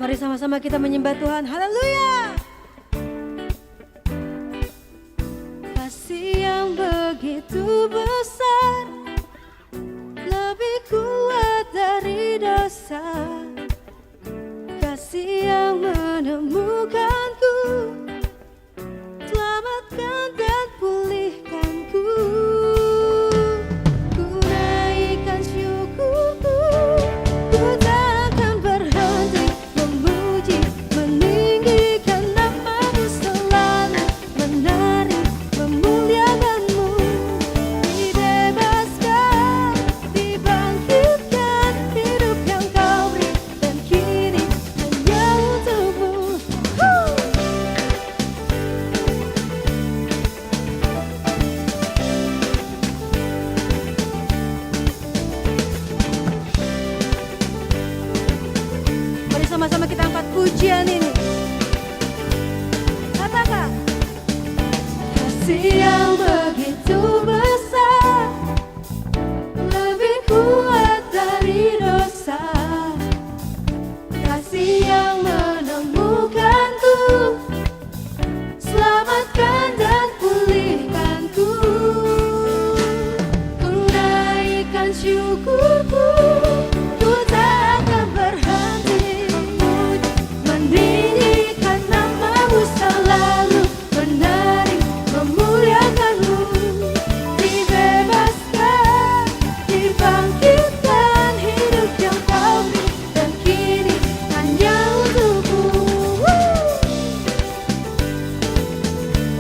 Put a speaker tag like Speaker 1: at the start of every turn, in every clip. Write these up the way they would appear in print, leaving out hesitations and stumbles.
Speaker 1: Mari sama-sama kita menyembah Tuhan. Haleluya. Kasih yang begitu besar, lebih kuat dari dosa. Kasih yang menemukanku, selamatkan dan pulihkanku. Ku naikkan syukurku, ku takkan berhenti memuji, meninggikan nama-Mu selalu, menari, memuliakan-Mu. Dibebaskan, dibangkitkan, hidup yang Kau beri, dan kini hanya untuk-Mu. Mari sama-sama kita angkat pujian ini. Katakan, kasih yang begitu besar, lebih kuat dari dosa. Kasih yang menemukanku, selamatkan dan pulihkanku. Ku naikkan syukurku, ku tak akan berhenti memuji, meninggikan nama-Mu selalu, menari, memuliakan-Mu. Dibebaskan, dibangkitkan, hidup yang Kau beri, dan kini hanya untuk-Mu.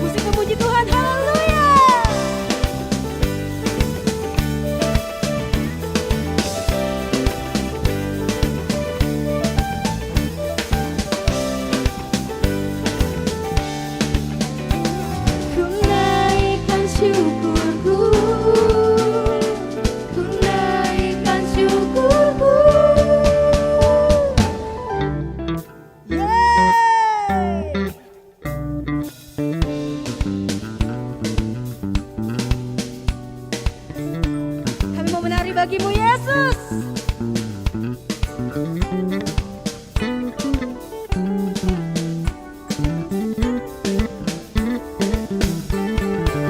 Speaker 1: Musik memuji Tuhan, haleluya. Ku naikkan syukurku, ku naikkan syukurku. Yeay. Kami mau menari bagi-Mu, Yesus.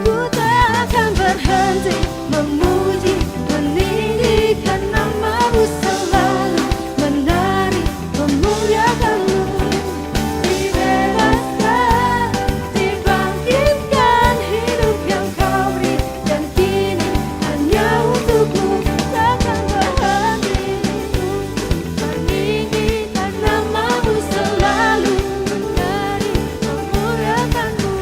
Speaker 1: Ku tak akan berhenti memuji, meninggikan nama-Mu selalu, menari, memuliakan-Mu. Dibebaskan, dibangkitkan, hidup yang Kau beri, dan kini hanya untuk-Mu. Takkan berhenti meninggikan nama-Mu selalu, menari, memuliakan-Mu.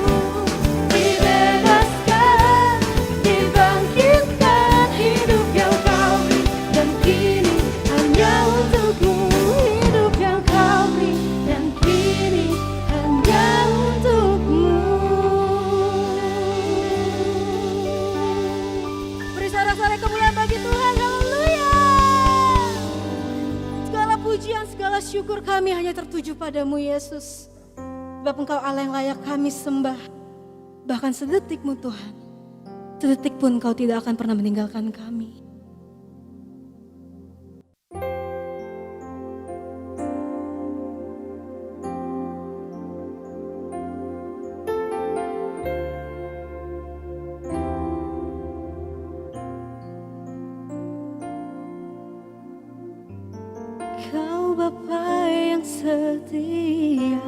Speaker 1: Dibebaskan, dibangkitkan, hidup yang Kau beri, dan kini hanya untuk-Mu. Hidup yang Kau beri, dan kini hanya untuk-Mu. Beri sorak-sorai kemuliaan bagi Tuhan, haleluya. Segala pujian, segala syukur kami hanya tertuju padamu, Yesus. Sebab Engkau Allah yang layak kami sembah. Bahkan sedetikmu Tuhan, sedetik pun Kau tidak akan pernah meninggalkan kami. Kau Bapa yang setia,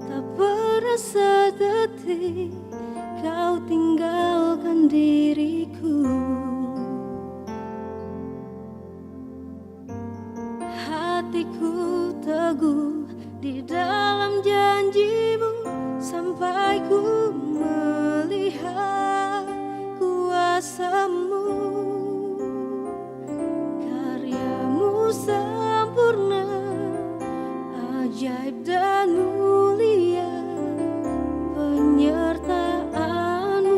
Speaker 1: tak pernah sedetik Kau tinggalkan diriku. Hatiku teguh di dalam janji-Mu, sampai ku melihat kuasa-Mu. Karya-Mu sempurna, ajaib dan mulia. Penyertaan-Mu,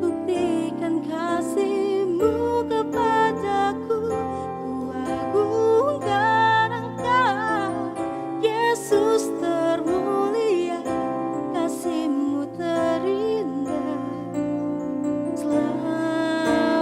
Speaker 1: buktikan kasih-Mu kepadaku. Ku agungkan Engkau, Yesus termulia. Kasih-Mu terindah, selalu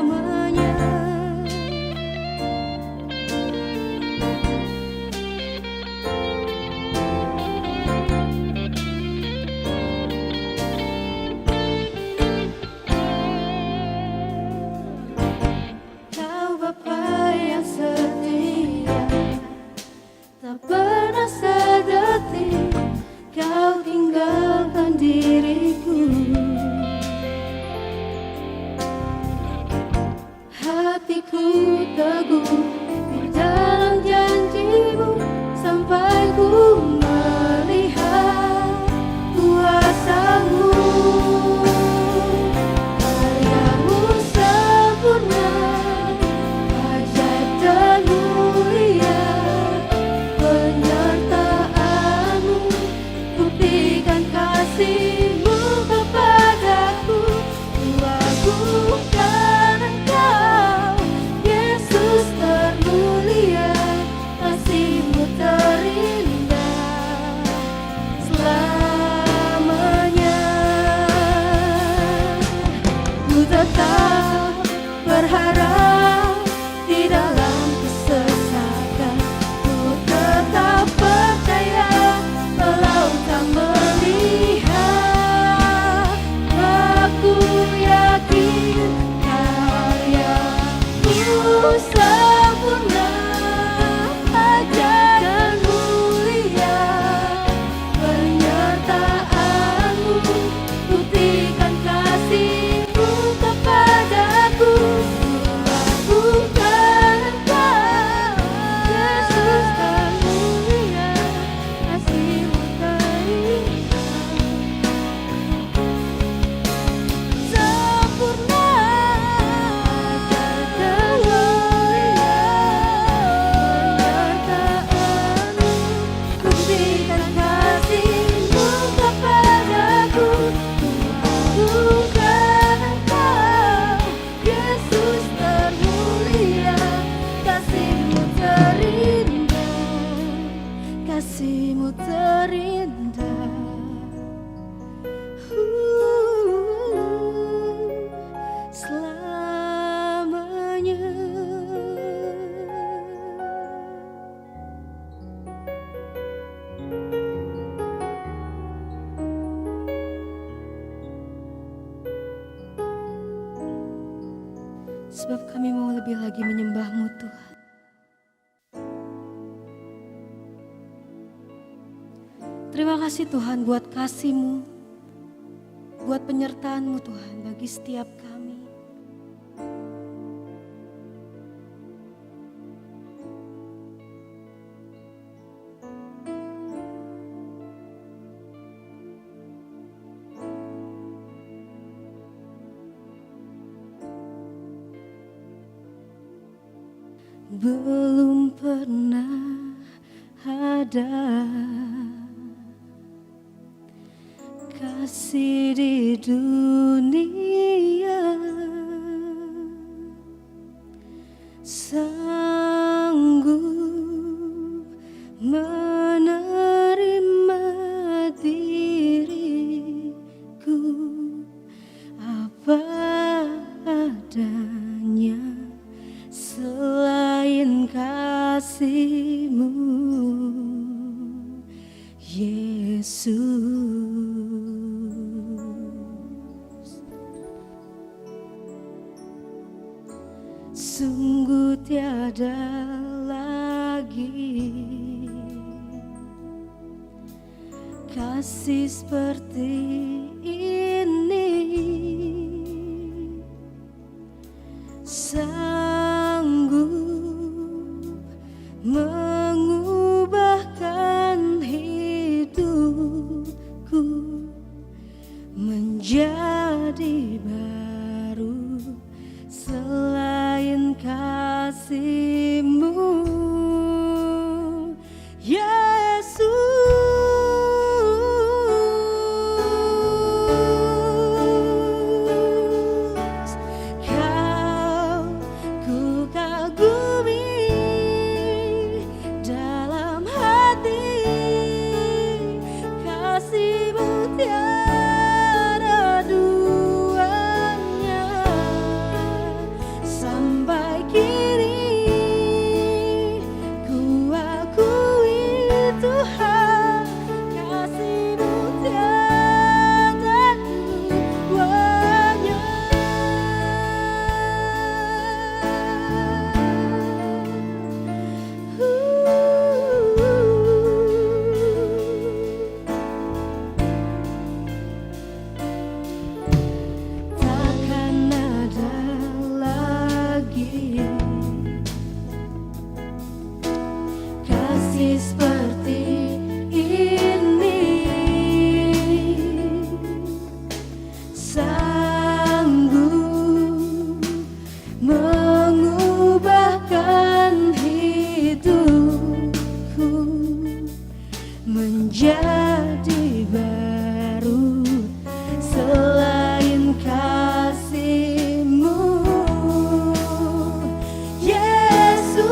Speaker 1: kasih-Mu terindah. Selamanya. Sebab kami mau lebih lagi menyembah-Mu Tuhan. Terima kasih Tuhan buat kasih-Mu, buat penyertaan-Mu Tuhan bagi setiap kami. Belum pernah ada kasih di dunia sanggup menerima diriku apa adanya selain kasih-Mu, Yesus. Sungguh tiada lagi kasih seperti ini, sanggup mengubahkan hidupku menjadi baru selain kasih-Mu, Yesus. Kau ku kagumi dalam hati, kasih-Mu tiada duanya. Sampai kini ku akui Tuhan, kasih-Mu tiada duanya. Takkan ada lagi kasih seperti ini, sanggup mengubahkan hidupku menjadi baru selain kasih-Mu, Yesus.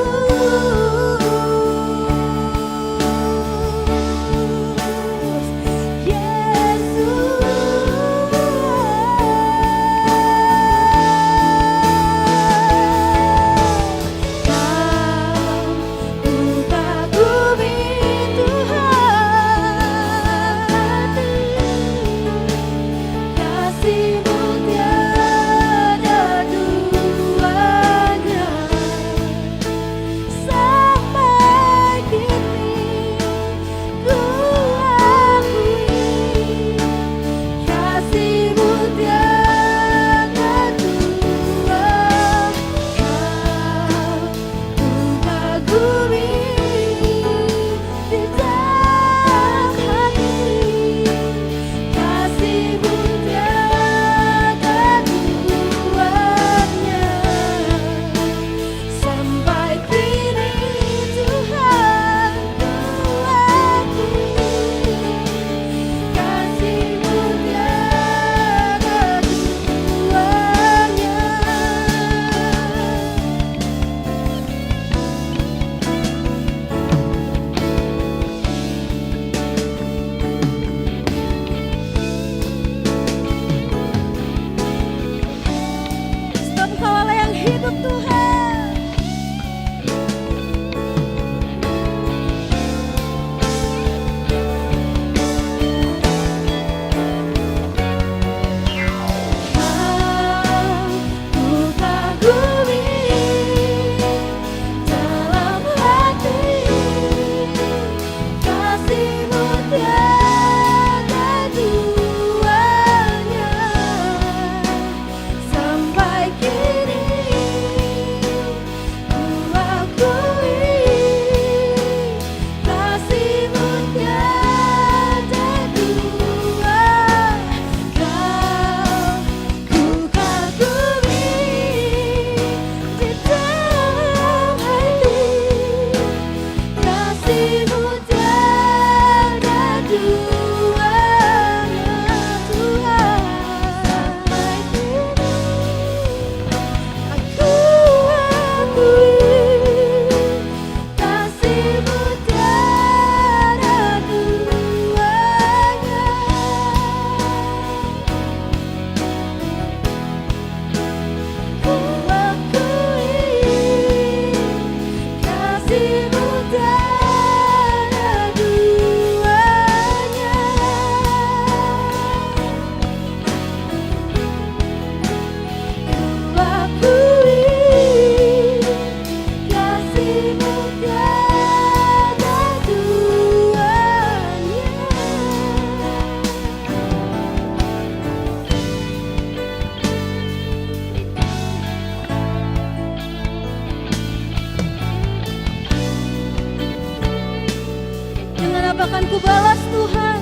Speaker 1: bahkan ku balas Tuhan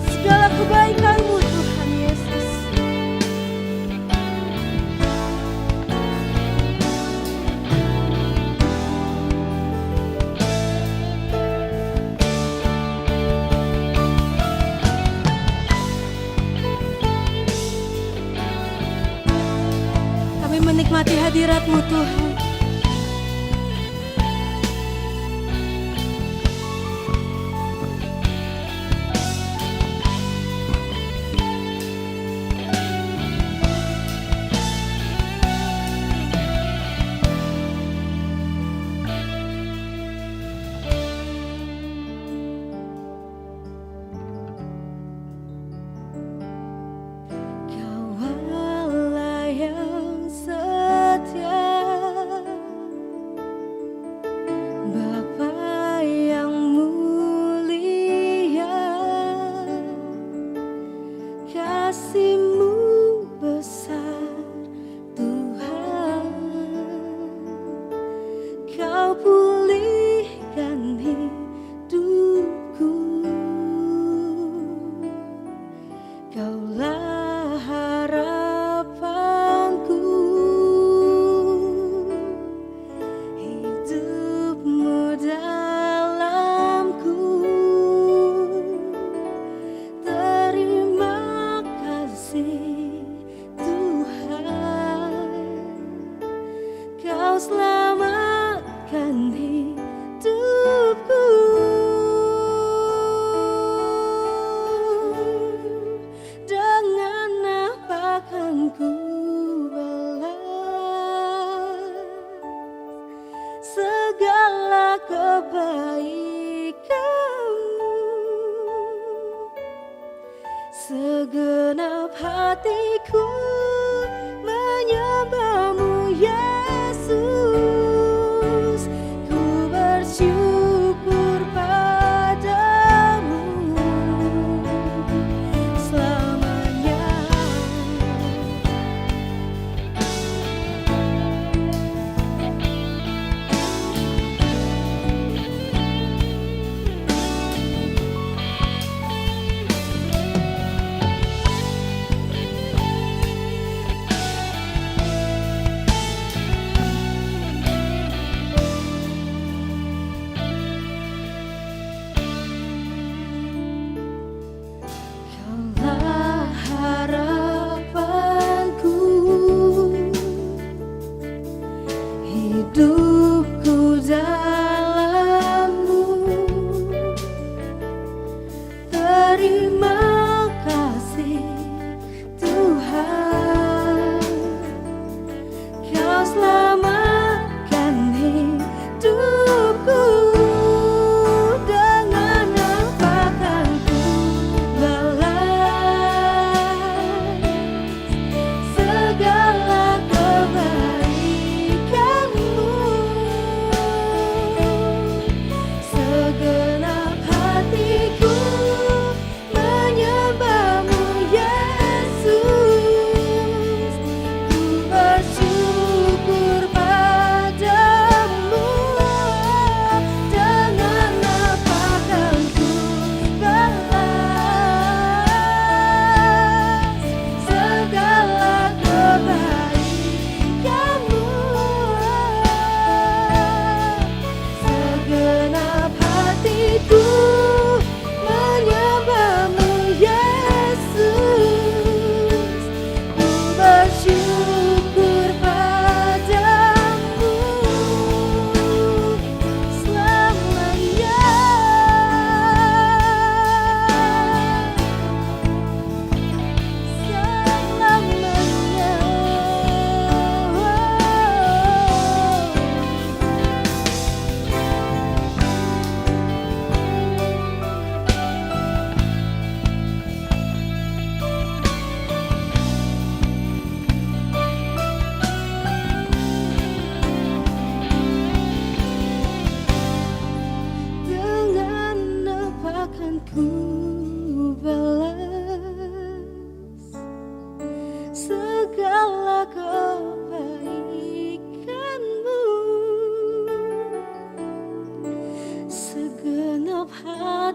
Speaker 1: segala kebaikan-Mu Tuhan Yesus. Kami menikmati hadirat-Mu Tuhan. Segenap hatiku menyembah-Mu Yesus, ku bersyukur padamu selamanya.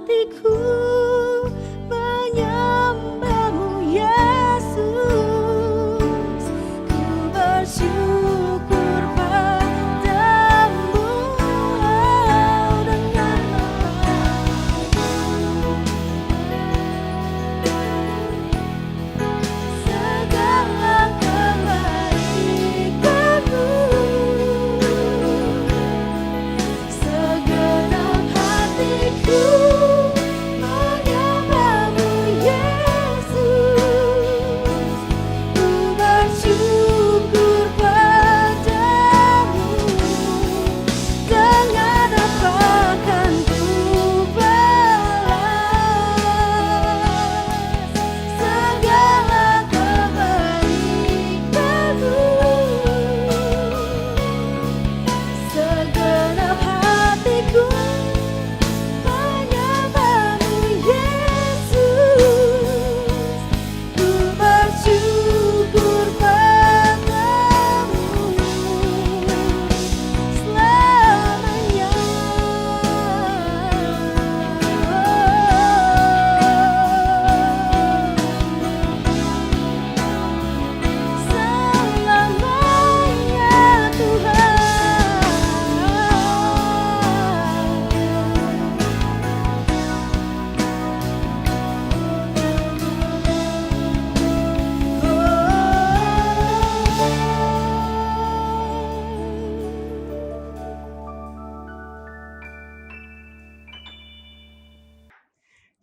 Speaker 1: hatiku menyembahmu Yesus. Ku bersyukur padamu dengan segala kebaikanmu. Segenap hatiku menyembahmu Yesus. Ku bersyukur padamu. Dengan apa akan ku balas segala kebaikanmu. Segenap hatiku menyembahmu Yesus. Ku bersyukur padamu selamanya. Selamanya Tuhan.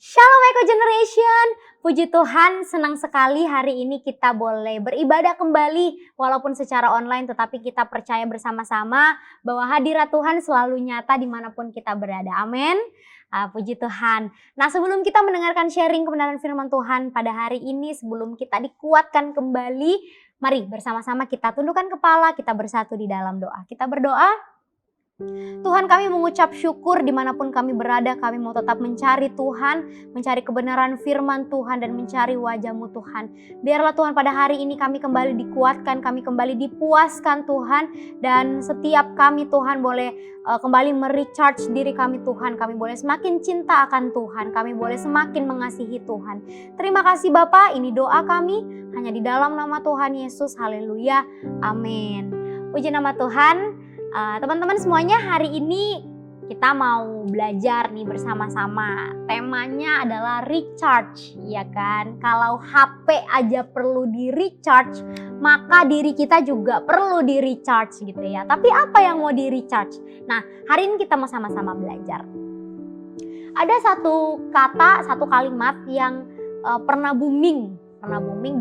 Speaker 2: Shalom Eco Generation, puji Tuhan, senang sekali hari ini kita boleh beribadah kembali walaupun secara online, tetapi kita percaya bersama-sama bahwa hadirat Tuhan selalu nyata dimanapun kita berada. Amin. Puji Tuhan. Nah, sebelum kita mendengarkan sharing kebenaran firman Tuhan pada hari ini, sebelum kita dikuatkan kembali, mari bersama-sama kita tundukkan kepala, kita bersatu di dalam doa. Kita berdoa. Tuhan, kami mengucap syukur dimanapun kami berada, kami mau tetap mencari Tuhan, mencari kebenaran firman Tuhan dan mencari wajah-Mu Tuhan. Biarlah Tuhan pada hari ini kami kembali dikuatkan, kami kembali dipuaskan Tuhan, dan setiap kami Tuhan boleh kembali merecharge diri kami Tuhan, kami boleh semakin cinta akan Tuhan, kami boleh semakin mengasihi Tuhan. Terima kasih Bapa, ini doa kami hanya di dalam nama Tuhan Yesus, haleluya, amin. Puji nama Tuhan. Teman-teman semuanya, hari ini kita mau belajar nih bersama-sama. Temanya adalah recharge, ya kan? Kalau HP aja perlu di recharge, maka diri kita juga perlu di recharge gitu ya. Tapi apa yang mau di recharge? Nah, hari ini kita mau sama-sama belajar. Ada satu kata, satu kalimat yang pernah booming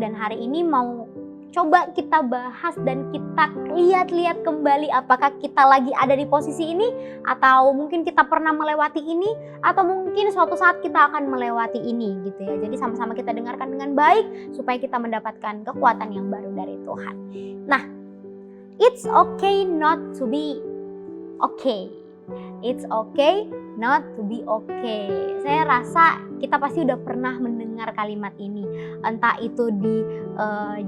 Speaker 2: dan hari ini mau coba kita bahas dan kita lihat-lihat kembali apakah kita lagi ada di posisi ini, atau mungkin kita pernah melewati ini, atau mungkin suatu saat kita akan melewati ini gitu ya. Jadi sama-sama kita dengarkan dengan baik supaya kita mendapatkan kekuatan yang baru dari Tuhan. Nah, it's okay not to be okay. It's okay not to be okay. Saya rasa kita pasti udah pernah mendengar kalimat ini. Entah itu di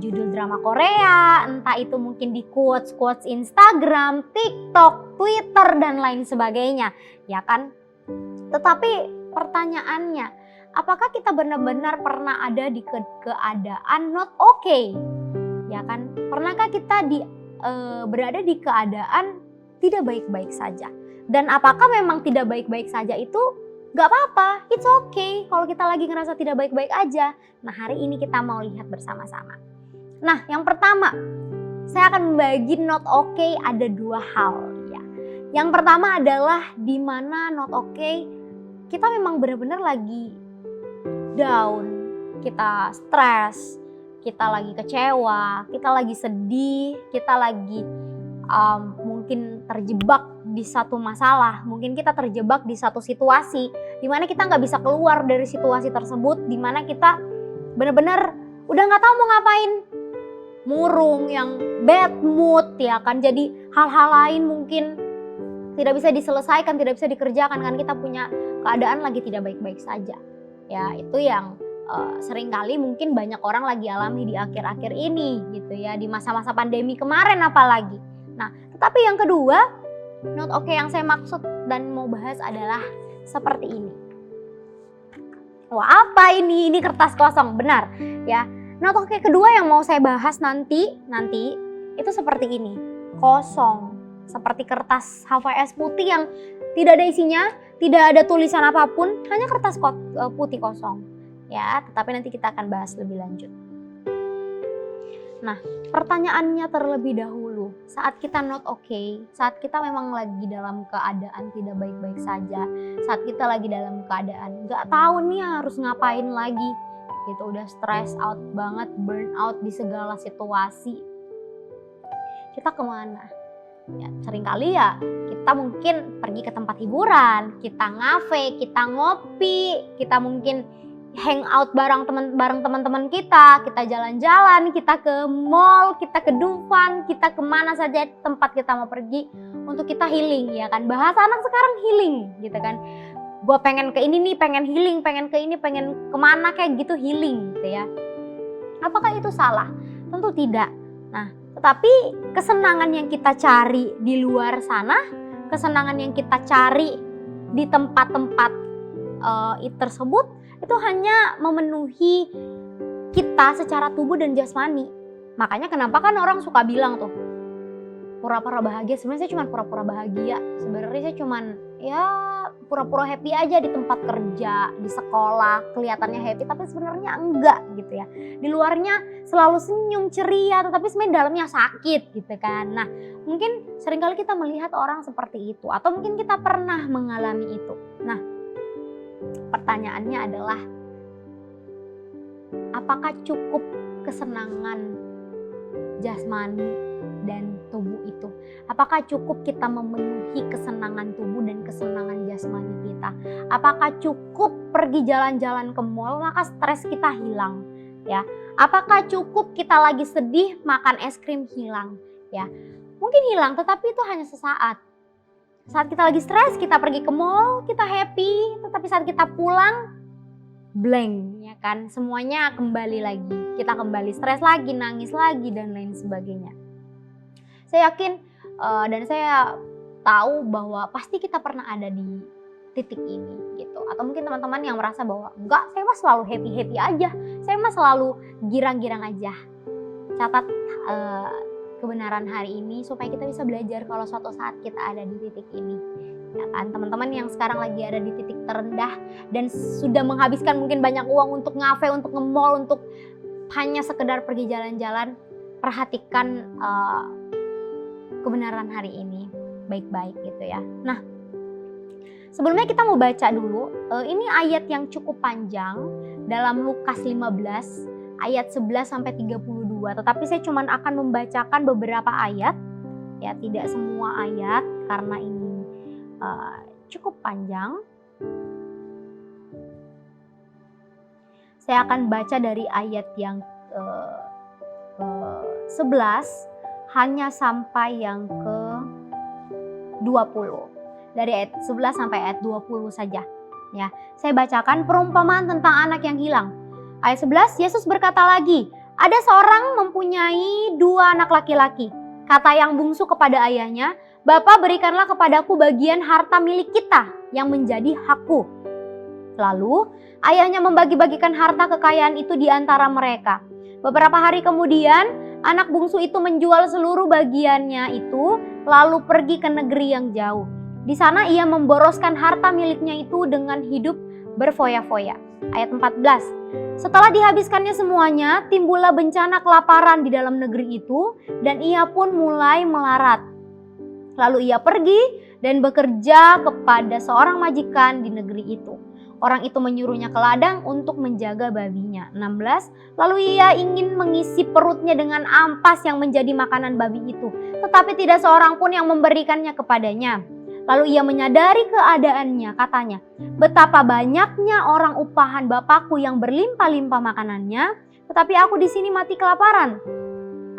Speaker 2: judul drama Korea, entah itu mungkin di quotes-quotes Instagram, TikTok, Twitter, dan lain sebagainya. Ya kan? Tetapi pertanyaannya, apakah kita benar-benar pernah ada di keadaan not okay? Ya kan? Pernahkah kita berada di keadaan tidak baik-baik saja? Dan apakah memang tidak baik-baik saja itu gak apa-apa, it's okay kalau kita lagi ngerasa tidak baik-baik aja. Nah, hari ini kita mau lihat bersama-sama. Nah, yang pertama, saya akan membagi not okay ada dua hal ya. Yang pertama adalah di mana not okay kita memang benar-benar lagi down, kita stres, kita lagi kecewa, kita lagi sedih, kita lagi mungkin terjebak di satu masalah, mungkin kita terjebak di satu situasi di mana kita nggak bisa keluar dari situasi tersebut, di mana kita benar-benar udah nggak tahu mau ngapain, murung, yang bad mood ya kan. Jadi hal-hal lain mungkin tidak bisa diselesaikan, tidak bisa dikerjakan kan, kita punya keadaan lagi tidak baik-baik saja. Ya, itu yang seringkali mungkin banyak orang lagi alami di akhir-akhir ini gitu ya, di masa-masa pandemi kemarin apalagi. Nah, tetapi yang kedua, not okay yang saya maksud dan mau bahas adalah seperti ini. Wah, apa ini? Ini kertas kosong, benar ya. Not okay kedua yang mau saya bahas nanti itu seperti ini. Kosong. Seperti kertas HVS putih yang tidak ada isinya, tidak ada tulisan apapun, hanya kertas putih kosong. Ya, tetapi nanti kita akan bahas lebih lanjut. Nah, pertanyaannya terlebih dahulu, saat kita not okay, saat kita memang lagi dalam keadaan tidak baik-baik saja, saat kita lagi dalam keadaan nggak tahu nih harus ngapain lagi, gitu, udah stress out banget, burn out di segala situasi, kita kemana? Ya, seringkali ya kita mungkin pergi ke tempat hiburan, kita ngafe, kita ngopi, kita mungkin hangout bareng teman-teman kita jalan-jalan, kita ke mall, kita ke Dufan, kita kemana saja tempat kita mau pergi untuk kita healing, ya kan? Bahasa anak sekarang healing, gitu kan? Gue pengen ke ini nih, pengen healing, pengen ke ini, pengen kemana kayak gitu healing, gitu ya. Apakah itu salah? Tentu tidak. Nah, tetapi kesenangan yang kita cari di luar sana, kesenangan yang kita cari di tempat-tempat tersebut, itu hanya memenuhi kita secara tubuh dan jasmani. Makanya kenapa kan orang suka bilang tuh, pura-pura bahagia. Sebenarnya saya cuma pura-pura bahagia. Sebenarnya saya cuma ya pura-pura happy aja di tempat kerja, di sekolah, kelihatannya happy, tapi sebenarnya enggak gitu ya. Di luarnya selalu senyum, ceria, tetapi sebenarnya dalamnya sakit gitu kan. Nah, mungkin seringkali kita melihat orang seperti itu, atau mungkin kita pernah mengalami itu. Nah, pertanyaannya adalah, apakah cukup kesenangan jasmani dan tubuh itu? Apakah cukup kita memenuhi kesenangan tubuh dan kesenangan jasmani kita? Apakah cukup pergi jalan-jalan ke mall maka stres kita hilang? Ya, apakah cukup kita lagi sedih makan es krim hilang? Ya, mungkin hilang, tetapi itu hanya sesaat. Saat kita lagi stres, kita pergi ke mall, kita happy, tetapi saat kita pulang, blank, ya kan? Semuanya kembali lagi. Kita kembali stres lagi, nangis lagi, dan lain sebagainya. Saya yakin dan saya tahu bahwa pasti kita pernah ada di titik ini, gitu. Atau mungkin teman-teman yang merasa bahwa, enggak, saya mah selalu happy-happy aja. Saya mah selalu girang-girang aja. Catat kebenaran hari ini supaya kita bisa belajar kalau suatu saat kita ada di titik ini, ya kan? Teman-teman yang sekarang lagi ada di titik terendah dan sudah menghabiskan mungkin banyak uang untuk ngafe, untuk nge-mall, untuk hanya sekedar pergi jalan-jalan, perhatikan kebenaran hari ini baik-baik gitu ya. Nah, sebelumnya kita mau baca dulu, ini ayat yang cukup panjang dalam Lukas 15 ayat 11 sampai 32, tetapi saya cuma akan membacakan beberapa ayat, ya, tidak semua ayat karena ini cukup panjang. Saya akan baca dari ayat yang 11 hanya sampai yang ke 20. Dari ayat 11 sampai ayat 20 saja. Ya, saya bacakan perumpamaan tentang anak yang hilang. Ayat 11, Yesus berkata lagi, ada seorang mempunyai 2 anak laki-laki. Kata yang bungsu kepada ayahnya, Bapa, berikanlah kepadaku bagian harta milik kita yang menjadi hakku. Lalu ayahnya membagi-bagikan harta kekayaan itu di antara mereka. Beberapa hari kemudian anak bungsu itu menjual seluruh bagiannya itu lalu pergi ke negeri yang jauh. Di sana ia memboroskan harta miliknya itu dengan hidup berfoya-foya. Ayat 14. Setelah dihabiskannya semuanya, timbullah bencana kelaparan di dalam negeri itu dan ia pun mulai melarat. Lalu ia pergi dan bekerja kepada seorang majikan di negeri itu. Orang itu menyuruhnya ke ladang untuk menjaga babinya. 16. Lalu ia ingin mengisi perutnya dengan ampas yang menjadi makanan babi itu, tetapi tidak seorang pun yang memberikannya kepadanya. Lalu ia menyadari keadaannya, katanya, betapa banyaknya orang upahan Bapakku yang berlimpah-limpah makanannya, tetapi aku di sini mati kelaparan.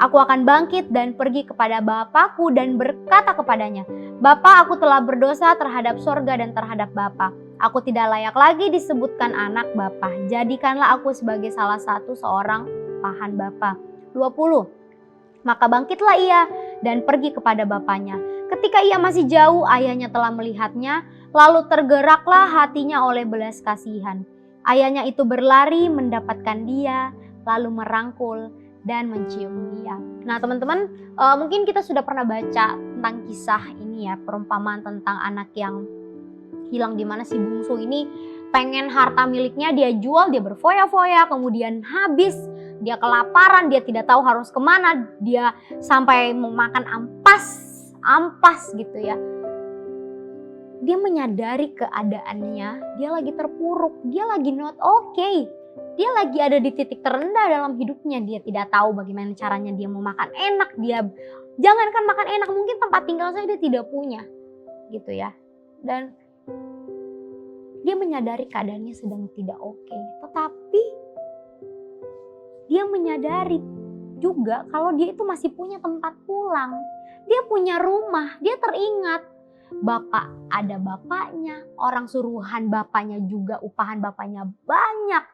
Speaker 2: Aku akan bangkit dan pergi kepada Bapakku dan berkata kepadanya, Bapa, aku telah berdosa terhadap sorga dan terhadap Bapa. Aku tidak layak lagi disebutkan anak Bapa. Jadikanlah aku sebagai salah satu seorang upahan Bapa. 20. Maka bangkitlah ia dan pergi kepada bapaknya. Ketika ia masih jauh, ayahnya telah melihatnya, lalu tergeraklah hatinya oleh belas kasihan. Ayahnya itu berlari mendapatkan dia, lalu merangkul dan mencium dia. Nah teman-teman, mungkin kita sudah pernah baca tentang kisah ini ya, perumpamaan tentang anak yang hilang, di mana si bungsu ini pengen harta miliknya dia jual, dia berfoya-foya, kemudian habis, dia kelaparan, dia tidak tahu harus kemana, dia sampai memakan ampas gitu ya. Dia menyadari keadaannya, dia lagi terpuruk, dia lagi not okay. Dia lagi ada di titik terendah dalam hidupnya, dia tidak tahu bagaimana caranya dia mau makan enak, jangankan makan enak, mungkin tempat tinggal saja dia tidak punya gitu ya. Dan dia menyadari keadaannya sedang tidak oke, tetapi dia menyadari juga kalau dia itu masih punya tempat pulang, dia punya rumah, dia teringat ada bapaknya, orang suruhan bapaknya juga, upahan bapaknya banyak.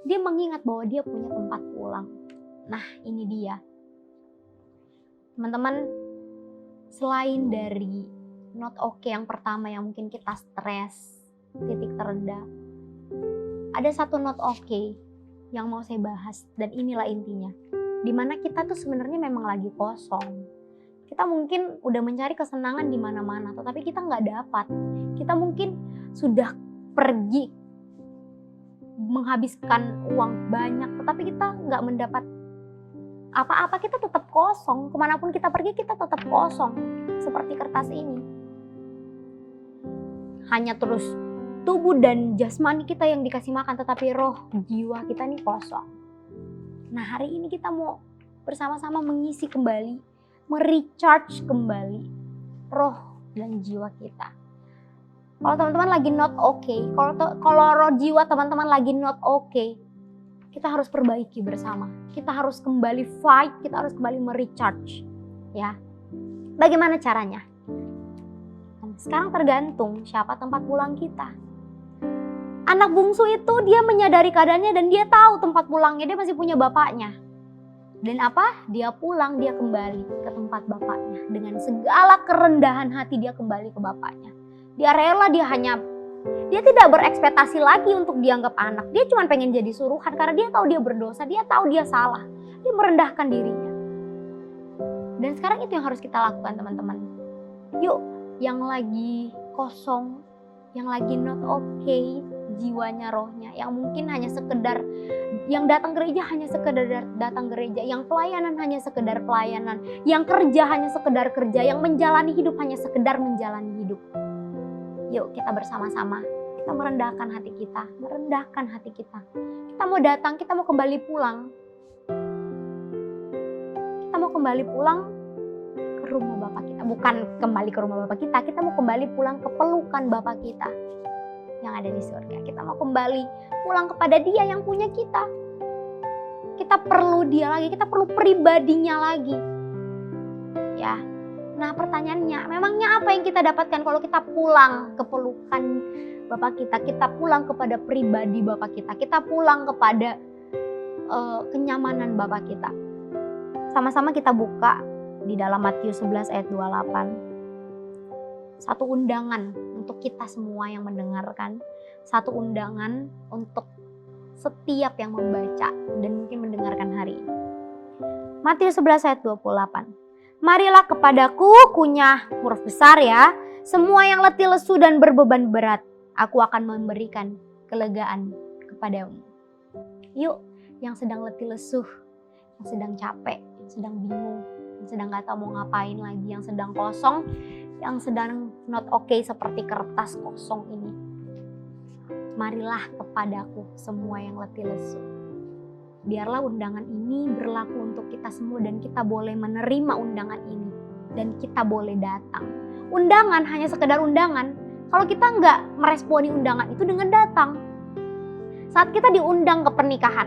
Speaker 2: Dia mengingat bahwa dia punya tempat pulang. Nah ini dia. Teman-teman, selain dari not okay yang pertama yang mungkin kita stres, titik terendah, ada satu not okay yang mau saya bahas, dan inilah intinya. Dimana kita tuh sebenarnya memang lagi kosong. Kita mungkin udah mencari kesenangan di mana-mana, tetapi kita nggak dapat. Kita mungkin sudah pergi menghabiskan uang banyak, tetapi kita nggak mendapat apa-apa. Kita tetap kosong. Kemanapun kita pergi, kita tetap kosong. Seperti kertas ini. Hanya terus tubuh dan jasmani kita yang dikasih makan, tetapi roh, jiwa kita nih kosong. Nah hari ini kita mau bersama-sama mengisi kembali, merecharge kembali roh dan jiwa kita. Kalau teman-teman lagi not okay, kalau roh jiwa teman-teman lagi not okay, kita harus perbaiki bersama. Kita harus kembali fight, kita harus kembali merecharge. Ya, bagaimana caranya? Sekarang tergantung siapa tempat pulang kita. Anak bungsu itu dia menyadari keadaannya dan dia tahu tempat pulangnya, dia masih punya bapaknya. Dan apa? Dia pulang, dia kembali ke tempat bapaknya. Dengan segala kerendahan hati dia kembali ke bapaknya. Dia rela, dia tidak berekspektasi lagi untuk dianggap anak. Dia cuma pengen jadi suruhan karena dia tahu dia berdosa, dia tahu dia salah. Dia merendahkan dirinya. Dan sekarang itu yang harus kita lakukan teman-teman. Yuk, yang lagi kosong, yang lagi not okay, jiwanya, rohnya, yang mungkin hanya sekedar, yang datang gereja hanya sekedar datang gereja, yang pelayanan hanya sekedar pelayanan, yang kerja hanya sekedar kerja, yang menjalani hidup hanya sekedar menjalani hidup. Yuk kita bersama-sama, kita merendahkan hati kita, merendahkan hati kita. Kita mau datang, kita mau kembali pulang. Kita mau kembali pulang ke rumah Bapa kita, bukan kembali ke rumah Bapa kita mau kembali pulang ke pelukan Bapa kita yang ada di surga. Kita mau kembali pulang kepada Dia yang punya kita. Kita perlu Dia lagi, kita perlu pribadinya lagi. Ya. Nah, pertanyaannya, memangnya apa yang kita dapatkan kalau kita pulang ke pelukan Bapa kita? Kita pulang kepada pribadi Bapa kita. Kita pulang kepada kenyamanan Bapa kita. Sama-sama kita buka di dalam Matius 11 ayat 28. Satu undangan untuk kita semua yang mendengarkan, satu undangan untuk setiap yang membaca dan mungkin mendengarkan hari ini. Matius 11 ayat 28. Marilah kepadaku, kunyah huruf besar ya, semua yang letih lesu dan berbeban berat, aku akan memberikan kelegaan kepadamu. Yuk, yang sedang letih lesuh, yang sedang capek, yang sedang bingung, yang sedang gak tahu mau ngapain lagi, yang sedang kosong, yang sedang not okay seperti kertas kosong ini. Marilah kepadaku semua yang letih lesu. Biarlah undangan ini berlaku untuk kita semua dan kita boleh menerima undangan ini. Dan kita boleh datang. Undangan hanya sekedar undangan. Kalau kita nggak meresponi undangan itu dengan datang. Saat kita diundang ke pernikahan.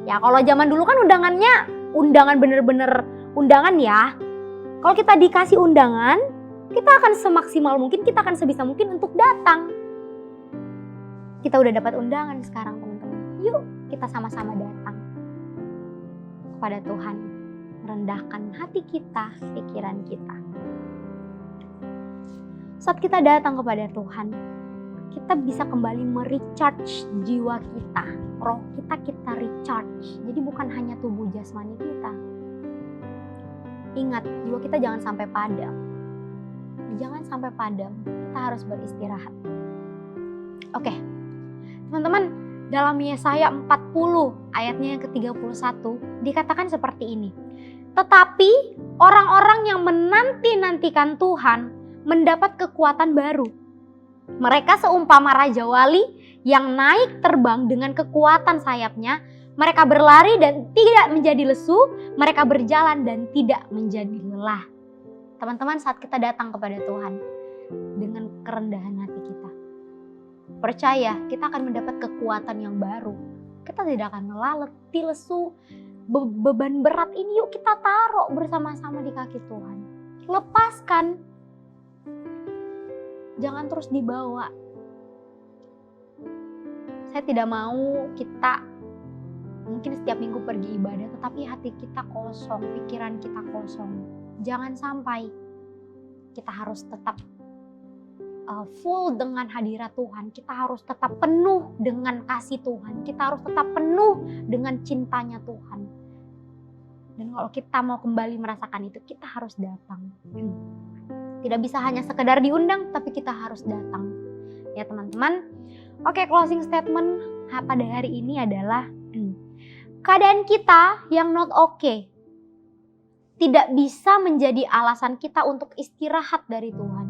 Speaker 2: Ya kalau zaman dulu kan undangan bener-bener undangan ya. Kalau kita dikasih undangan, kita akan semaksimal mungkin, kita akan sebisa mungkin untuk datang. Kita udah dapat undangan sekarang teman-teman. Yuk kita sama-sama datang kepada Tuhan. Merendahkan hati kita, pikiran kita. Saat kita datang kepada Tuhan, kita bisa kembali merecharge jiwa kita, roh kita recharge. Jadi bukan hanya tubuh jasmani kita. Ingat, jiwa kita jangan sampai padam. Jangan sampai padam, kita harus beristirahat. Oke, teman-teman, dalam Yesaya 40 ayatnya yang ke-31 dikatakan seperti ini. Tetapi orang-orang yang menanti-nantikan Tuhan mendapat kekuatan baru. Mereka seumpama Raja Wali yang naik terbang dengan kekuatan sayapnya. Mereka berlari dan tidak menjadi lesu. Mereka berjalan dan tidak menjadi lelah. Teman-teman, saat kita datang kepada Tuhan dengan kerendahan hati kita, percaya kita akan mendapat kekuatan yang baru. Kita tidak akan lelah, letih, lesu. Beban berat ini yuk kita taruh bersama-sama di kaki Tuhan. Lepaskan. Jangan terus dibawa. Saya tidak mau kita mungkin setiap minggu pergi ibadah, tetapi hati kita kosong, pikiran kita kosong. Jangan sampai kita harus tetap full dengan hadirat Tuhan. Kita harus tetap penuh dengan kasih Tuhan. Kita harus tetap penuh dengan cintanya Tuhan. Dan kalau kita mau kembali merasakan itu, kita harus datang. Tidak bisa hanya sekedar diundang, tapi kita harus datang. Ya teman-teman. Oke, closing statement pada hari ini adalah keadaan kita yang not okay tidak bisa menjadi alasan kita untuk istirahat dari Tuhan.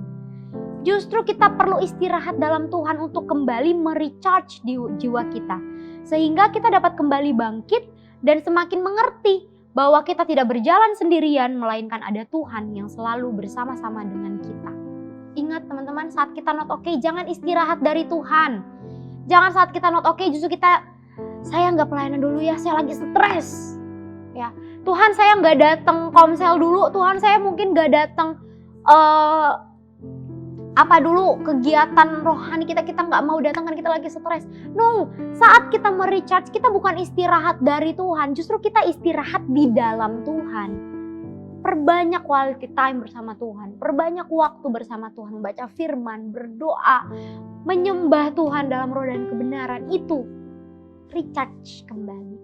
Speaker 2: Justru kita perlu istirahat dalam Tuhan untuk kembali merecharge di jiwa kita. Sehingga kita dapat kembali bangkit dan semakin mengerti bahwa kita tidak berjalan sendirian, melainkan ada Tuhan yang selalu bersama-sama dengan kita. Ingat teman-teman, saat kita not okay, jangan istirahat dari Tuhan. Jangan saat kita not okay, justru kita, saya nggak pelayanan dulu ya, saya lagi stres. Ya, Tuhan saya nggak datang komsel dulu, Tuhan saya mungkin nggak datang kegiatan rohani kita nggak mau datang kan kita lagi stres. No, saat kita merecharge, kita bukan istirahat dari Tuhan, justru kita istirahat di dalam Tuhan. Perbanyak quality time bersama Tuhan, perbanyak waktu bersama Tuhan, membaca firman, berdoa, menyembah Tuhan dalam roh dan kebenaran, itu recharge kembali.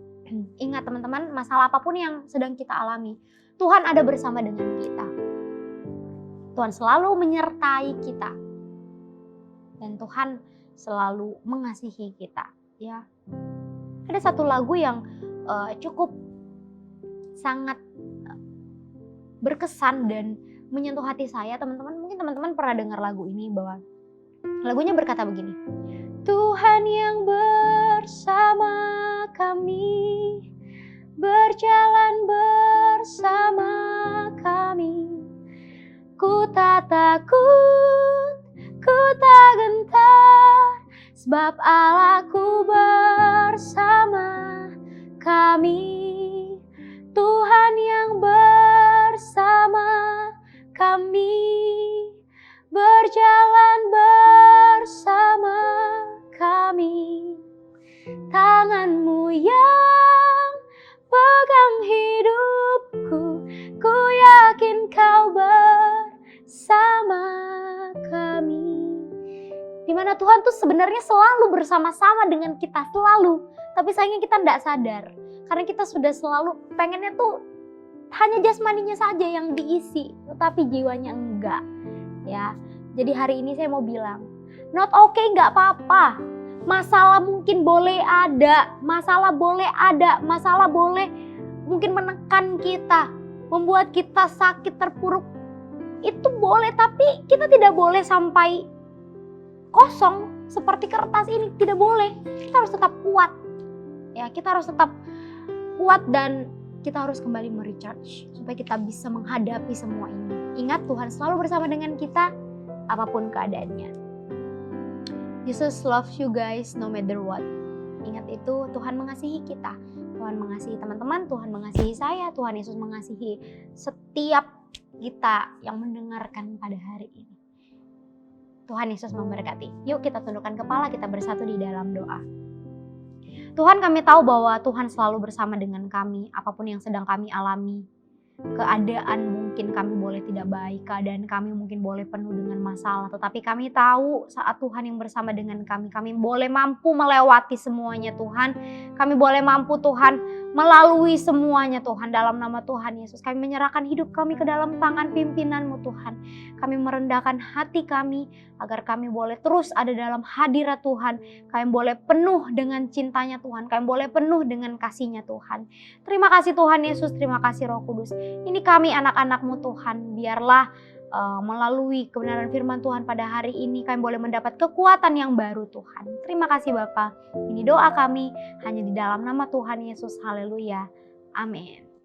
Speaker 2: Ingat teman-teman, masalah apapun yang sedang kita alami, Tuhan ada bersama dengan kita. Tuhan selalu menyertai kita. Dan Tuhan selalu mengasihi kita. Ya, ada satu lagu yang cukup sangat berkesan dan menyentuh hati saya, teman-teman. Mungkin teman-teman pernah dengar lagu ini, bahwa lagunya berkata begini. Tuhan yang bersama kami, berjalan bersama kami. Ku tak takut, ku tak gentar, sebab Allahku bersama kami. Tuhan yang bersama kami, berjalan bersama kami. Tangan-Mu yang pegang hidupku, ku yakin Kau bersama kami. Dimana Tuhan tuh sebenarnya selalu bersama-sama dengan kita, selalu. Tapi sayangnya kita tidak sadar. Karena kita sudah selalu pengennya tuh hanya jasmaninya saja yang diisi, tetapi jiwanya enggak. Ya, jadi hari ini saya mau bilang, not okay nggak apa-apa. Masalah mungkin boleh ada, masalah boleh mungkin menekan kita, membuat kita sakit, terpuruk. Itu boleh, tapi kita tidak boleh sampai kosong seperti kertas ini, tidak boleh. Kita harus tetap kuat. Ya, kita harus tetap kuat dan kita harus kembali merecharge supaya kita bisa menghadapi semua ini. Ingat, Tuhan selalu bersama dengan kita apapun keadaannya. Jesus loves you guys no matter what. Ingat itu, Tuhan mengasihi kita. Tuhan mengasihi teman-teman, Tuhan mengasihi saya, Tuhan Yesus mengasihi setiap kita yang mendengarkan pada hari ini. Tuhan Yesus memberkati. Yuk kita tundukkan kepala, kita bersatu di dalam doa. Tuhan, kami tahu bahwa Tuhan selalu bersama dengan kami, apapun yang sedang kami alami. keadaan mungkin kami boleh tidak baik, keadaan kami mungkin boleh penuh dengan masalah, tetapi kami tahu saat Tuhan yang bersama dengan kami boleh mampu melewati semuanya Tuhan. Kami boleh mampu Tuhan melalui semuanya Tuhan, dalam nama Tuhan Yesus. Kami menyerahkan hidup kami ke dalam tangan pimpinan-Mu Tuhan. Kami merendahkan hati kami agar kami boleh terus ada dalam hadirat Tuhan. Kami boleh penuh dengan cintanya Tuhan, kami boleh penuh dengan kasih-Nya Tuhan. Terima kasih Tuhan Yesus, terima kasih Roh Kudus. Ini kami anak-anak-Mu Tuhan, biarlah melalui kebenaran firman Tuhan pada hari ini kami boleh mendapat kekuatan yang baru Tuhan. Terima kasih Bapa. Ini doa kami hanya di dalam nama Tuhan Yesus. Haleluya. Amin.